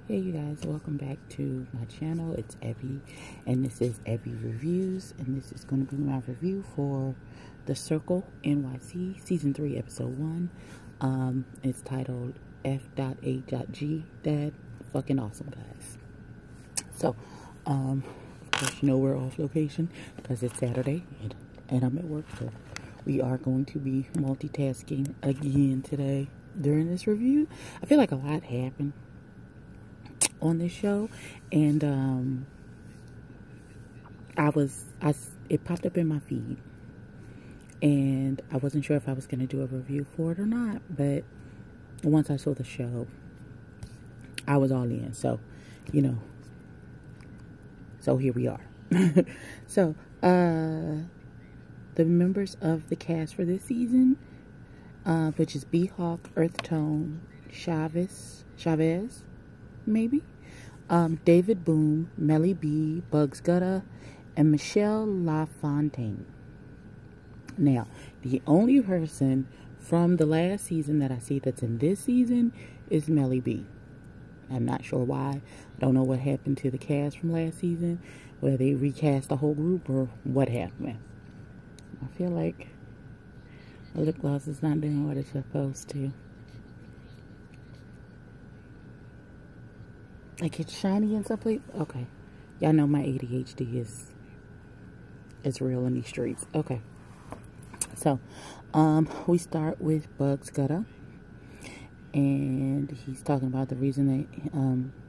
Hey you guys, welcome back to my channel. It's Ebbie and this is Ebbie Reviews, and this is going to be my review for The Circle NYC Season 3 Episode 1. It's titled F.A.G. That fucking awesome, guys. So, of course you know we're off location because it's Saturday and I'm at work, so we are going to be multitasking again today during this review. I feel like a lot happened on this show, and it popped up in my feed, and I wasn't sure if I was going to do a review for it or not, but once I saw the show, I was all in. So, you know, so here we are. So, the members of the cast for this season, which is B-Hawk, Earth Tone, Chavez, maybe, David Boom, Melly B, Bugs Gutta, and Michelle LaFontaine. Now, the only person from the last season that I see that's in this season is Melly B. I'm not sure why. I don't know what happened to the cast from last season, whether they recast the whole group or what happened. I feel like my lip gloss is not doing what it's supposed to. Like it's shiny and stuff like. Okay, y'all know my ADHD is real in these streets. Okay, so we start with Bugs Gutta, and he's talking about the reason that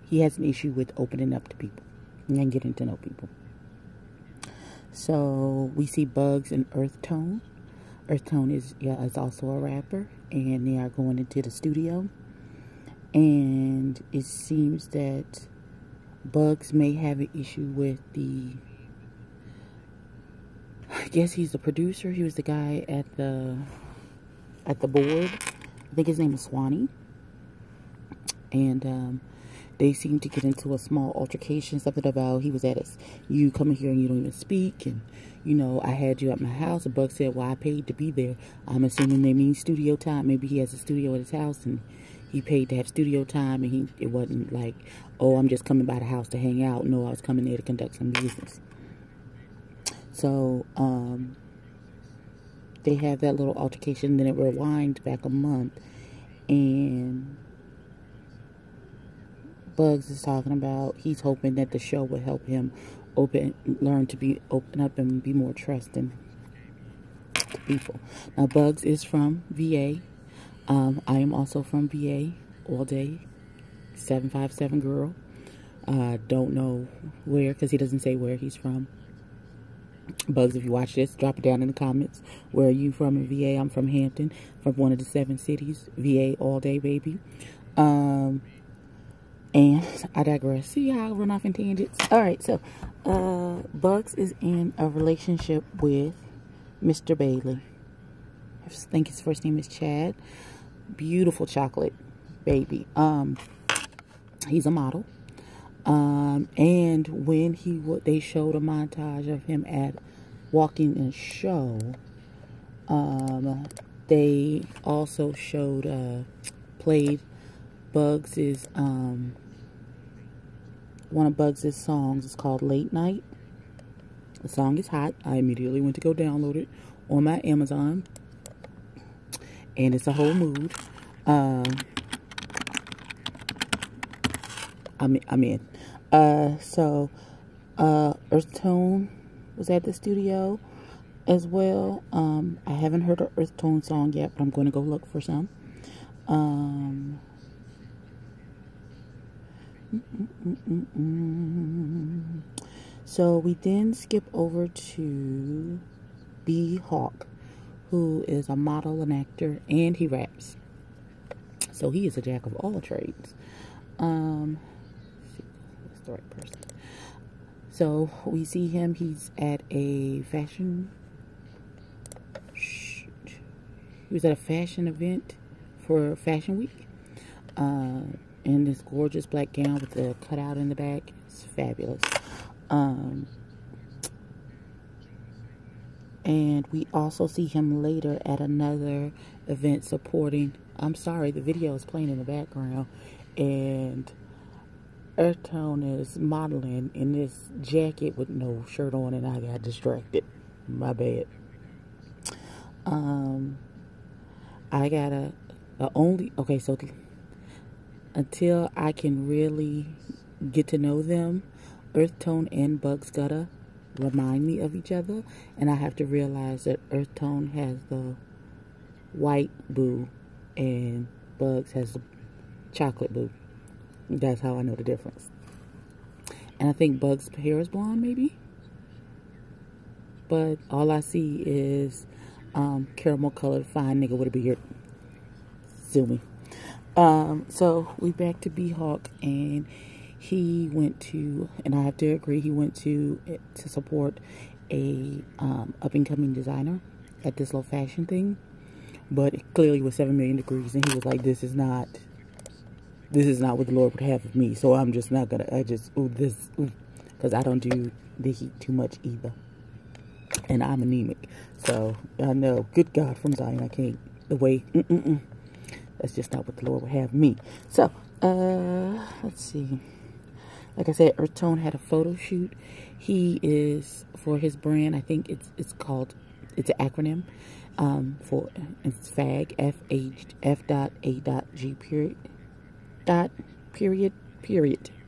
he has an issue with opening up to people and getting to know people. So we see Bugs and Earth Tone. Earth Tone is also a rapper, and they are going into the studio. And it seems that Bugs may have an issue with I guess he's the producer. He was the guy at the board. I think his name is Swanee. And they seem to get into a small altercation, something about he was at us. You come in here and you don't even speak, and you know I had you at my house. And Bugs said, "Well, I paid to be there." I'm assuming they mean studio time. Maybe he has a studio at his house and he paid to have studio time, and it wasn't like, oh, I'm just coming by the house to hang out. No, I was coming there to conduct some business. So, they have that little altercation, then it rewinds back a month, and Bugs is talking about he's hoping that the show will help him learn to open up and be more trusting to people. Now, Bugs is from VA. I am also from VA all day. 757 girl. Don't know where, because he doesn't say where he's from. Bugs, if you watch this, drop it down in the comments. Where are you from in VA? I'm from Hampton, from one of the 7 cities. VA all day, baby. And I digress. See how I run off in tangents? Alright, so Bugs is in a relationship with Mr. Bailey. I think his first name is Chad. Beautiful chocolate baby. He's a model. And when they showed a montage of him at walking in a show, they also played Bugs's one of Bugs's songs. It's called Late Night. The song is hot. I immediately went to go download it on my Amazon, and it's a whole mood. I'm in. So Earth Tone was at the studio as well. I haven't heard an Earth Tone song yet, but I'm going to go look for some. So we then skip over to B-Hawk, who is a model, an actor, and he raps. So he is a jack of all trades. Let's see, that's the right person. So we see him. He's at a fashion. He was at a fashion event for Fashion Week. In this gorgeous black gown with the cutout in the back. It's fabulous. And we also see him later at another event supporting. I'm sorry, the video is playing in the background, and Earth Tone is modeling in this jacket with no shirt on, and I got distracted. My bad. I gotta okay, so until I can really get to know them, Earth Tone and Bugs gotta remind me of each other, and I have to realize that Earth Tone has the white boo and Bugs has the chocolate boo. That's how I know the difference. And I think Bugs' hair is blonde, maybe, but all I see is caramel colored fine nigga with a beard. Sue me. So we back to B-Hawk, and he went to, and I have to agree, he went to support a up-and-coming designer at this little fashion thing, but it clearly was 7 million degrees, and he was like, this is not what the Lord would have of me, so I'm just not gonna, because I don't do the heat too much either, and I'm anemic, so I know, good God from Zion, I can't, the way, that's just not what the Lord would have me. So, let's see. Like I said, Earth Tone had a photo shoot. He is, for his brand, I think it's called, it's an acronym, for, it's FAG, F.A.G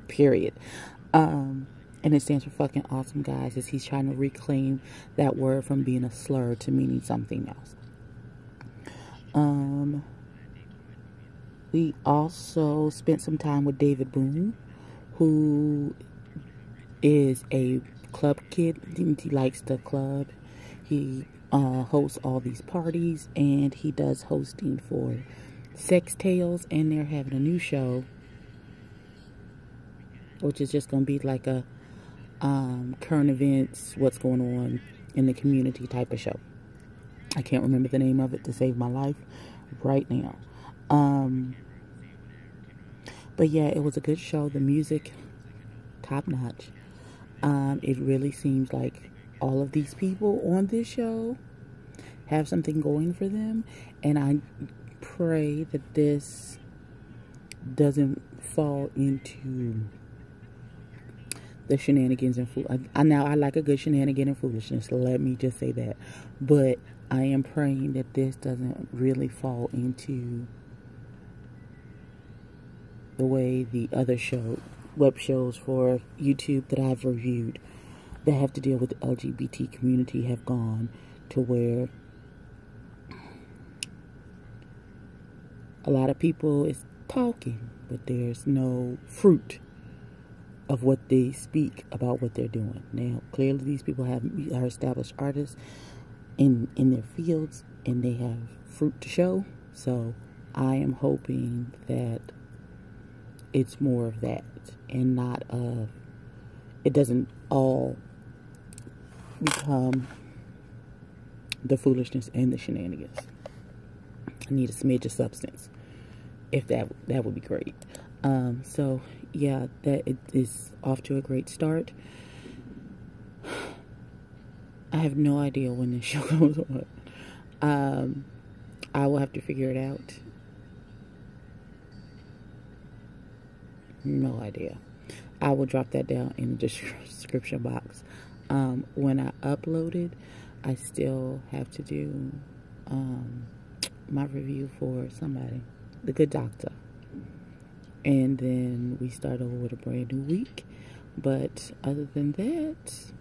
period. And it stands for fucking awesome guys, as he's trying to reclaim that word from being a slur to meaning something else. We also spent some time with David Boone, who is a club kid. He likes the club. He hosts all these parties, and he does hosting for Sex Tales, and they're having a new show, which is just going to be like a current events, what's going on in the community type of show. I can't remember the name of it to save my life right now. But yeah, it was a good show. The music, top notch. It really seems like all of these people on this show have something going for them, and I pray that this doesn't fall into the shenanigans and fool. Now I like a good shenanigan and foolishness. Let me just say that, but I am praying that this doesn't really fall into the way the other web shows for YouTube that I've reviewed that have to deal with the LGBT community have gone to, where a lot of people is talking, but there's no fruit of what they speak about what they're doing. Now, clearly these people are established artists in their fields, and they have fruit to show. So I am hoping that it's more of that, and not of, it doesn't all become the foolishness and the shenanigans. I need a smidge of substance. If that would be great. So yeah, that it is off to a great start. I have no idea when this show goes on. I will have to figure it out. No idea. I will drop that down in the description box. When I upload it, I still have to do my review for somebody, The Good Doctor, and then we start over with a brand new week. But other than that,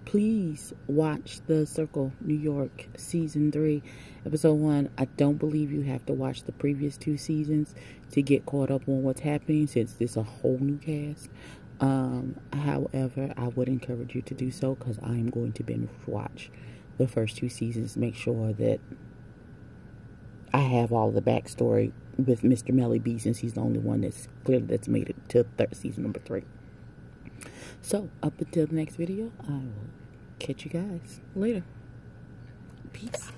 please watch The Circle New York season 3 episode 1. I don't believe you have to watch the previous 2 seasons to get caught up on what's happening, since this is a whole new cast. However, I would encourage you to do so, because I am going to binge watch the first 2 seasons, make sure that I have all the backstory with Mr. Melly B, since he's the only one that's made it to season number 3. So, up until the next video, I will catch you guys later. Peace.